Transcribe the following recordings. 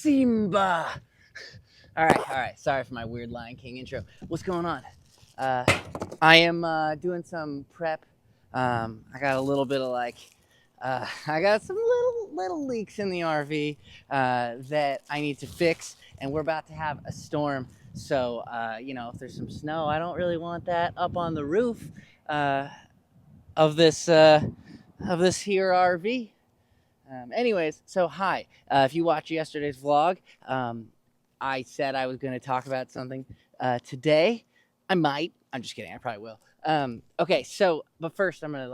Simba. All right. Sorry for my weird Lion King intro. What's going on? I am doing some prep. I got a little bit of I got some little leaks in the RV that I need to fix, and we're about to have a storm. So if there's some snow, I don't really want that up on the roof of this here RV. Anyways, so hi. If you watched yesterday's vlog, I said I was going to talk about something today. I might. I'm just kidding. I probably will. Okay. So, but first, I'm gonna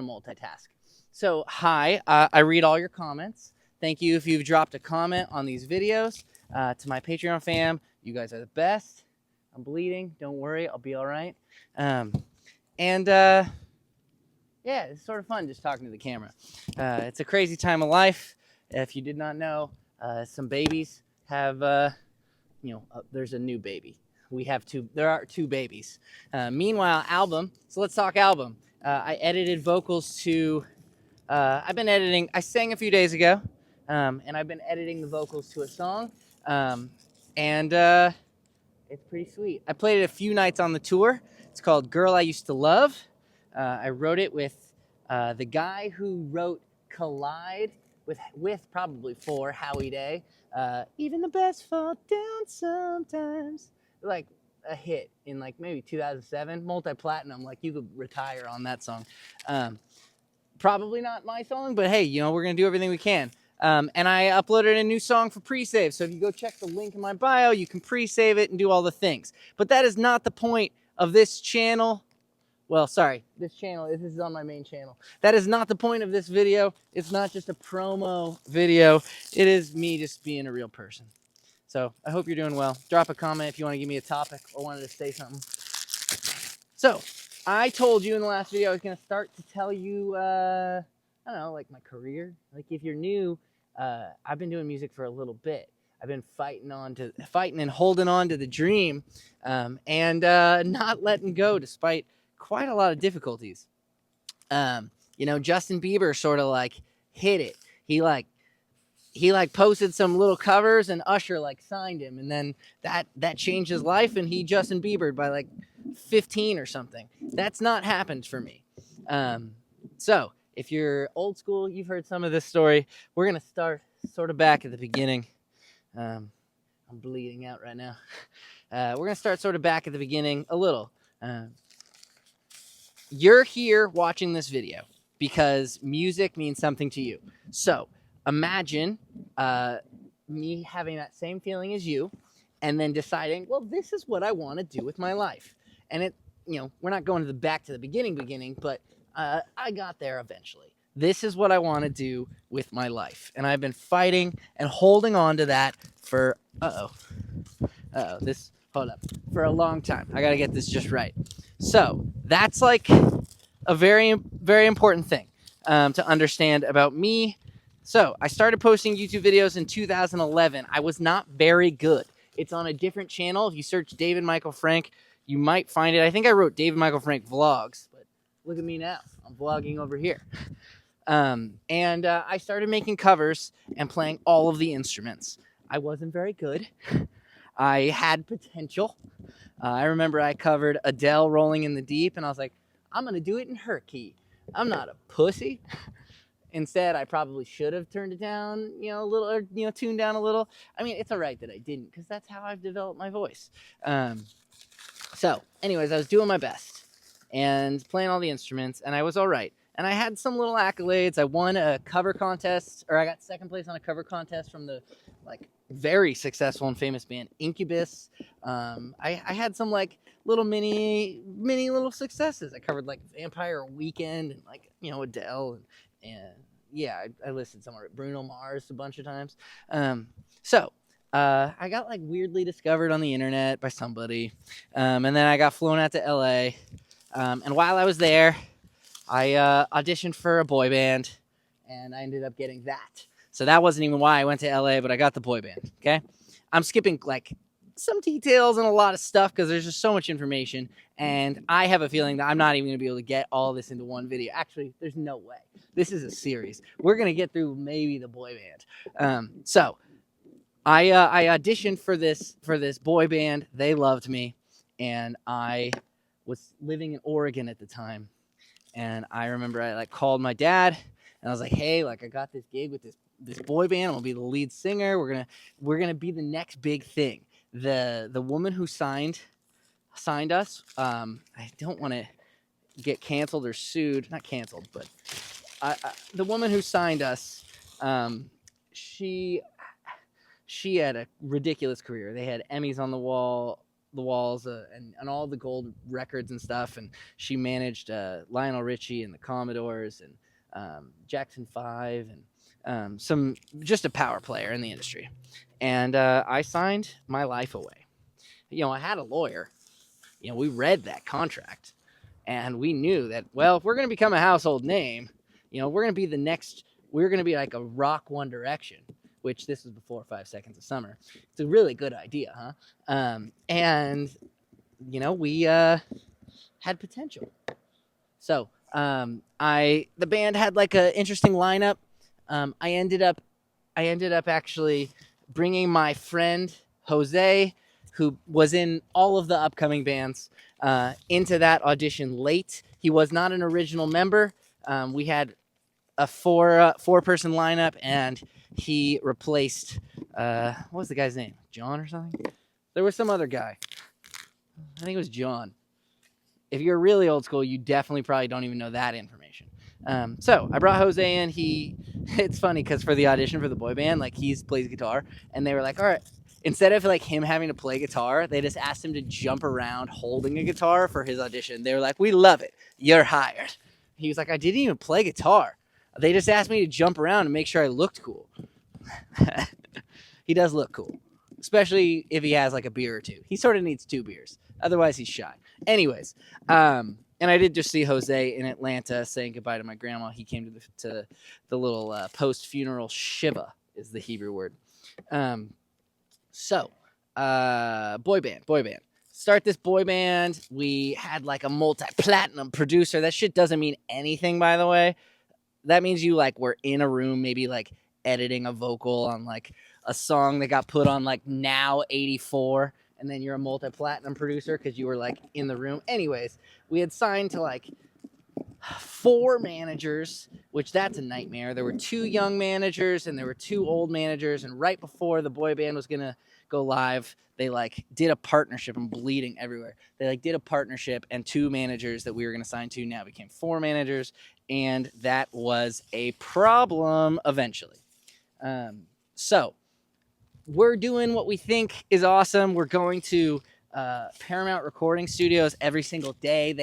multitask. So, hi. I read all your comments. Thank you if you've dropped a comment on these videos. To my Patreon fam, you guys are the best. I'm bleeding. Don't worry. I'll be all right. Yeah, it's sort of fun just talking to the camera. It's a crazy time of life. If you did not know, some babies have, there's a new baby. There are two babies. Meanwhile, album. So let's talk album. I edited vocals to, I sang a few days ago, and I've been editing the vocals to a song. It's pretty sweet. I played it a few nights on the tour. It's called Girl I Used to Love. I wrote it with the guy who wrote Collide with probably for Howie Day. Even the best fall down sometimes. Like a hit in maybe 2007, multi-platinum. Like you could retire on that song. Probably not my song, but hey, we're gonna do everything we can. And I uploaded a new song for pre-save. So if you go check the link in my bio, you can pre-save it and do all the things. But that is not the point of this channel. Well, sorry, this is on my main channel. That is not the point of this video. It's not just a promo video. It is me just being a real person. So I hope you're doing well. Drop a comment if you want to give me a topic or wanted to say something. So I told you in the last video I was going to start to tell you, I don't know, my career. If you're new, I've been doing music for a little bit. I've been fighting and holding on to the dream, and not letting go despite quite a lot of difficulties. Justin Bieber sort of hit it. He posted some little covers and Usher signed him, and then that changed his life, and he Justin Biebered by 15 or something. That's not happened for me. So if you're old school, you've heard some of this story. We're gonna start sort of back at the beginning. I'm bleeding out right now. We're gonna start sort of back at the beginning a little. You're here watching this video because music means something to you. So imagine me having that same feeling as you and then deciding, well, this is what I want to do with my life. And we're not going back to the beginning, but I got there eventually. This is what I want to do with my life. And I've been fighting and holding on to that for, hold up, for a long time. I got to get this just right. So that's a very, very important thing to understand about me. So I started posting YouTube videos in 2011. I was not very good. It's on a different channel. If you search David Michael Frank, you might find it. I think I wrote David Michael Frank Vlogs, but look at me now. I'm vlogging over here. I started making covers and playing all of the instruments. I wasn't very good. I had potential. I remember I covered Adele Rolling in the Deep, and I was like, I'm going to do it in her key. I'm not a pussy. Instead, I probably should have turned it down, a little, or, tuned down a little. I mean, it's all right that I didn't, because that's how I've developed my voice. So anyways, I was doing my best and playing all the instruments, and I was all right. And I had some little accolades. I won a cover contest, or I got second place on a cover contest from the, very successful and famous band Incubus. I had some little mini little successes. I covered Vampire Weekend and Adele and yeah, I listed somewhere at Bruno Mars a bunch of times. So I got weirdly discovered on the internet by somebody, and then I got flown out to LA. And while I was there, I auditioned for a boy band, and I ended up getting that. So that wasn't even why I went to LA, but I got the boy band, okay? I'm skipping some details and a lot of stuff because there's just so much information, and I have a feeling that I'm not even going to be able to get all this into one video. Actually, there's no way. This is a series. We're going to get through maybe the boy band. So I auditioned for this boy band. They loved me, and I was living in Oregon at the time. And I remember I like called my dad, and I was like, "Hey, like I got this gig with this boy band. I'm gonna be the lead singer. We're gonna be the next big thing." The woman who signed us. I don't want to get canceled or sued. Not canceled, but the woman who signed us. She had a ridiculous career. They had Emmys on the walls, and all the gold records and stuff. And she managed Lionel Richie and the Commodores and Jackson 5 and some just a power player in the industry. And I signed my life away. I had a lawyer. We read that contract, and we knew that, well, if we're going to become a household name, we're going to be the next. We're going to be like a rock One Direction, which this was before 5 Seconds of Summer. It's a really good idea, huh? And we had potential. So the band had like an interesting lineup. I ended up actually bringing my friend Jose, who was in all of the upcoming bands, into that audition late. He was not an original member. We had a four-person lineup, and he replaced what was the guy's name? John or something? There was some other guy. I think it was John. If you're really old school, you definitely probably don't even know that information. So I brought Jose in. It's funny because for the audition for the boy band, like he plays guitar, and they were like, all right. Instead of like him having to play guitar, they just asked him to jump around holding a guitar for his audition. They were like, "We love it. You're hired." He was like, "I didn't even play guitar. They just asked me to jump around and make sure I looked cool." He does look cool, especially if he has like a beer or two. He sort of needs 2 beers. Otherwise, he's shy. Anyways, and I did just see Jose in Atlanta saying goodbye to my grandma. He came to the little post-funeral shiva is the Hebrew word. So, boy band. Start this boy band. We had like a multi-platinum producer. That shit doesn't mean anything, by the way. That means you like were in a room, maybe like editing a vocal on like a song that got put on like Now 84, and then you're a multi-platinum producer because you were like in the room. Anyways, we had signed to like 4 managers, which that's a nightmare. There were 2 young managers and there were 2 old managers, and right before the boy band was gonna go live, they like did a partnership. I'm bleeding everywhere. They like did a partnership, and 2 managers that we were gonna sign to now became 4 managers, and that was a problem eventually. So we're doing what we think is awesome. We're going to Paramount Recording Studios every single day.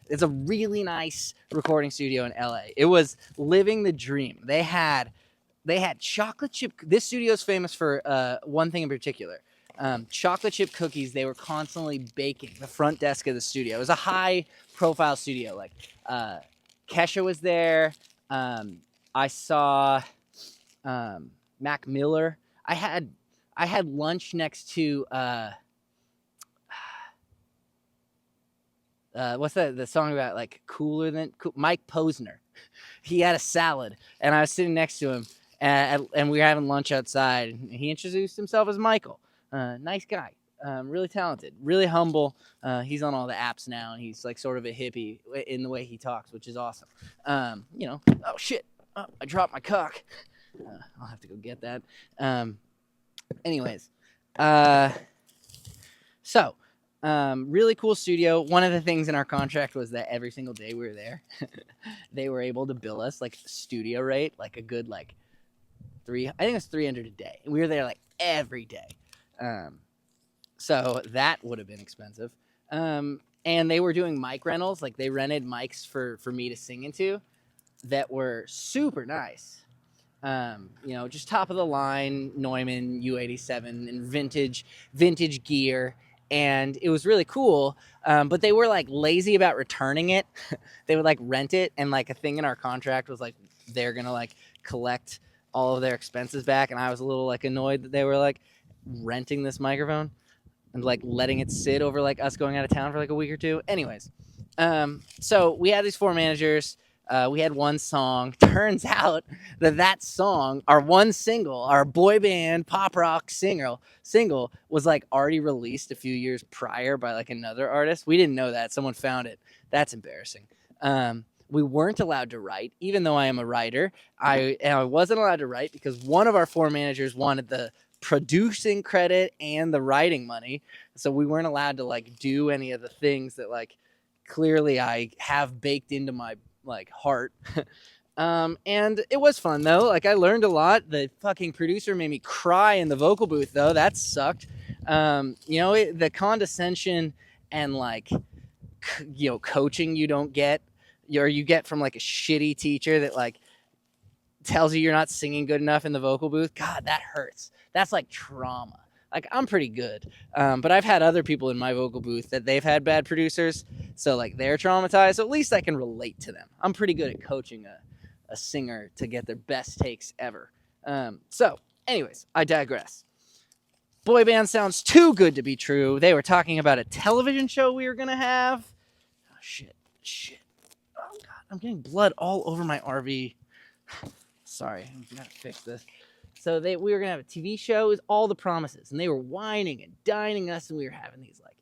It's a really nice recording studio in LA. It was living the dream. They had chocolate chip. This studio is famous for one thing in particular. Chocolate chip cookies. They were constantly baking the front desk of the studio. It was a high profile studio. Like Kesha was there. I saw Mac Miller. I had lunch next to what's the song about, like Mike Posner. He had a salad, and I was sitting next to him, and we were having lunch outside, and he introduced himself as Michael. Nice guy, really talented, really humble. He's on all the apps now, and he's like sort of a hippie in the way he talks, which is awesome. Oh shit, I dropped my cock. I'll have to go get that. Anyways, so really cool studio. One of the things in our contract was that every single day we were there, they were able to bill us like studio rate, like a good like I think it was $300 a day. We were there like every day. So that would have been expensive. And they were doing mic rentals. Like they rented mics for me to sing into that were super nice. Just top of the line Neumann U87 and vintage gear. And it was really cool. But they were like lazy about returning it. They would like rent it. And like a thing in our contract was like, they're going to like collect all of their expenses back. And I was a little like annoyed that they were like renting this microphone and like letting it sit over like us going out of town for like a week or two. Anyways. So we had these 4 managers. We had one song. Turns out that song, our one single, our boy band pop rock single was like already released a few years prior by like another artist. We didn't know that. Someone found it. That's embarrassing. We weren't allowed to write, even though I am a writer. I wasn't allowed to write because one of our 4 managers wanted the producing credit and the writing money. So we weren't allowed to like do any of the things that like clearly I have baked into my like heart. And it was fun though. Like I learned a lot. The fucking producer made me cry in the vocal booth though. That sucked. The condescension and like coaching you don't get, or you get from like a shitty teacher that like tells you you're not singing good enough in the vocal booth. God, that hurts. That's like trauma. Like I'm pretty good, but I've had other people in my vocal booth that they've had bad producers, so like they're traumatized. So at least I can relate to them. I'm pretty good at coaching a singer to get their best takes ever. So anyways, I digress. Boy band sounds too good to be true. They were talking about a television show we were gonna have. Oh shit. Oh god, I'm getting blood all over my RV. Sorry, I'm gonna fix this. So we were gonna have a TV show. It was all the promises, and they were whining and dining us, and we were having these like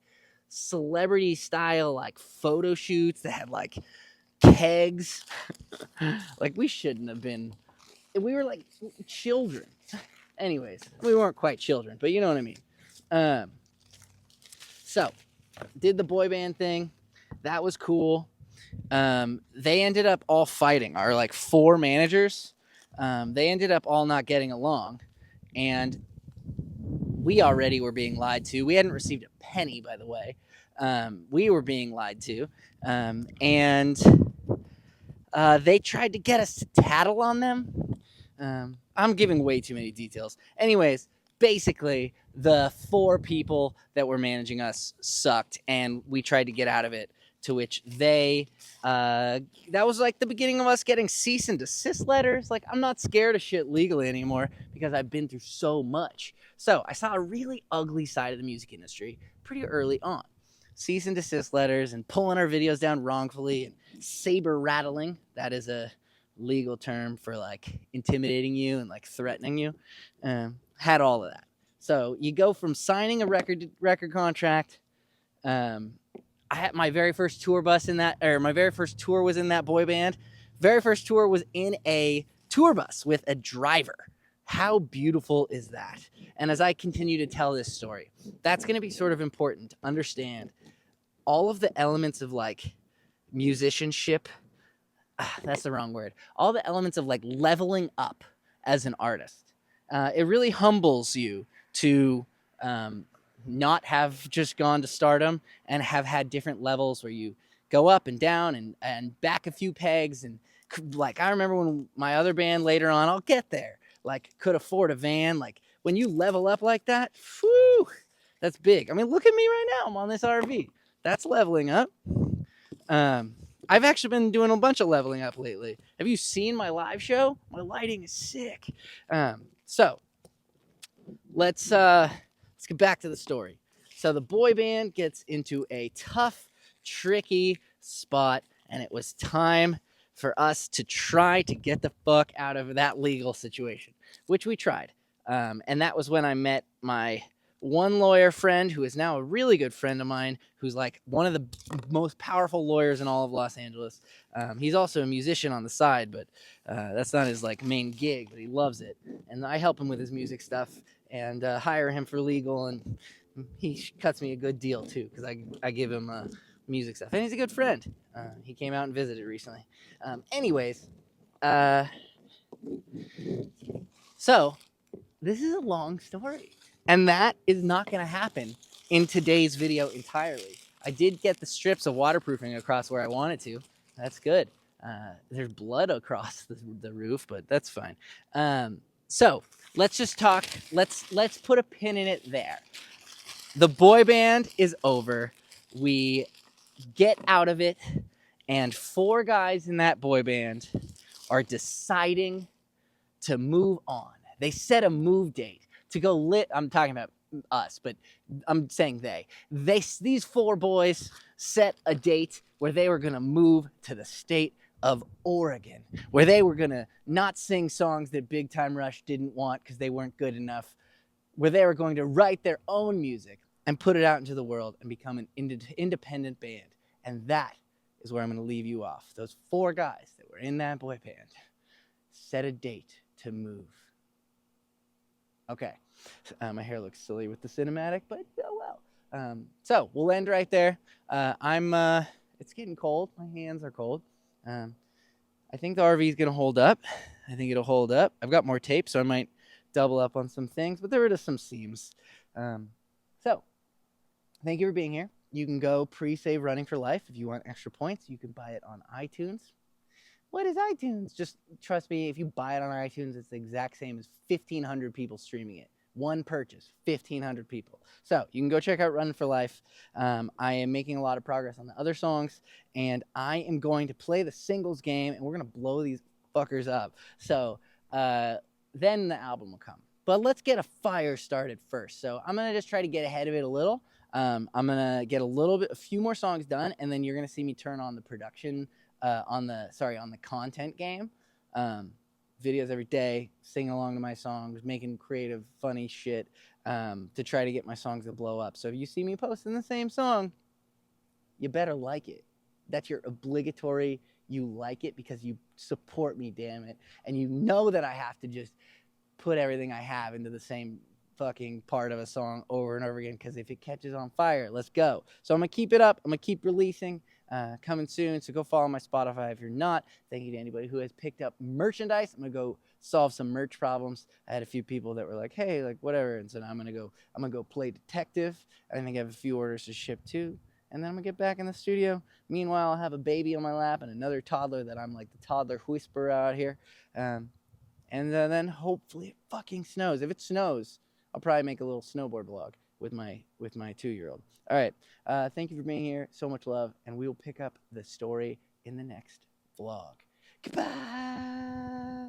celebrity style like photo shoots that had like kegs. Like we shouldn't have been. We were like children. Anyways, we weren't quite children, but you know what I mean. So did the boy band thing. That was cool. They ended up all fighting. Our like 4 managers. They ended up all not getting along, and we already were being lied to. We hadn't received a penny, by the way. We were being lied to, and they tried to get us to tattle on them. I'm giving way too many details. Anyways, basically, the 4 people that were managing us sucked, and we tried to get out of it. To which that was like the beginning of us getting cease and desist letters. Like, I'm not scared of shit legally anymore because I've been through so much. So I saw a really ugly side of the music industry pretty early on. Cease and desist letters and pulling our videos down wrongfully and saber rattling. That is a legal term for like intimidating you and like threatening you. Had all of that. So you go from signing a record contract. I had my very first tour bus my very first tour was in that boy band. Very first tour was in a tour bus with a driver. How beautiful is that? And as I continue to tell this story, that's going to be sort of important to understand all of the elements of like musicianship. That's the wrong word. All the elements of like leveling up as an artist. It really humbles you to not have just gone to stardom and have had different levels where you go up and down and back a few pegs. And like, I remember when my other band later on, I'll get there, like could afford a van. Like when you level up like that, whew, that's big. I mean, look at me right now. I'm on this RV. That's leveling up. I've actually been doing a bunch of leveling up lately. Have you seen my live show? My lighting is sick. So let's get back to the story. So the boy band gets into a tough, tricky spot, and it was time for us to try to get the fuck out of that legal situation, which we tried. And that was when I met my one lawyer friend, who is now a really good friend of mine, who's like one of the most powerful lawyers in all of Los Angeles. He's also a musician on the side, but that's not his like main gig, but he loves it. And I help him with his music stuff and hire him for legal, and he cuts me a good deal too, because I give him music stuff, and he's a good friend. He came out and visited recently. Anyways, so this is a long story, and that is not going to happen in today's video entirely. I did get the strips of waterproofing across where I wanted to. That's good. There's blood across the roof, but that's fine. So let's just talk. Let's put a pin in it there. The boy band is over. We get out of it, and 4 guys in that boy band are deciding to move on. They set a move date to go I'm talking about us, but I'm saying these 4 boys set a date where they were going to move to the state of Oregon, where they were going to not sing songs that Big Time Rush didn't want because they weren't good enough, where they were going to write their own music and put it out into the world and become an independent band. And that is where I'm going to leave you off. Those 4 guys that were in that boy band set a date to move. Okay. My hair looks silly with the cinematic, but oh well. So we'll end right there. It's getting cold. My hands are cold. I think the RV is going to hold up. I think it'll hold up. I've got more tape, so I might double up on some things, but there are just some seams. So thank you for being here. You can go pre-save Running for Life. If you want extra points, you can buy it on iTunes. What is iTunes? Just trust me, if you buy it on iTunes, it's the exact same as 1,500 people streaming it. One purchase, 1,500 people. So you can go check out Running for Life. I am making a lot of progress on the other songs, and I am going to play the singles game, and we're going to blow these fuckers up. So then the album will come. But let's get a fire started first. So I'm going to just try to get ahead of it a little. I'm going to get a few more songs done, and then you're going to see me turn on the production on the content game. Videos every day, singing along to my songs, making creative, funny shit to try to get my songs to blow up. So if you see me posting the same song, you better like it. That's your obligatory, you like it because you support me, damn it. And you know that I have to just put everything I have into the same fucking part of a song over and over again, because if it catches on fire, let's go. So I'm going to keep it up. I'm going to keep releasing. Coming soon, so go follow my Spotify if you're not. Thank you to anybody who has picked up merchandise. I'm gonna go solve some merch problems. I had a few people that were like, "Hey, like whatever," and so now I'm gonna go play detective. I think I have a few orders to ship too, and then I'm gonna get back in the studio. Meanwhile, I'll have a baby on my lap and another toddler that I'm like the toddler whisperer out here, and then hopefully it fucking snows. If it snows, I'll probably make a little snowboard vlog with my 2-year-old. All right. Thank you for being here. So much love. And we will pick up the story in the next vlog. Goodbye.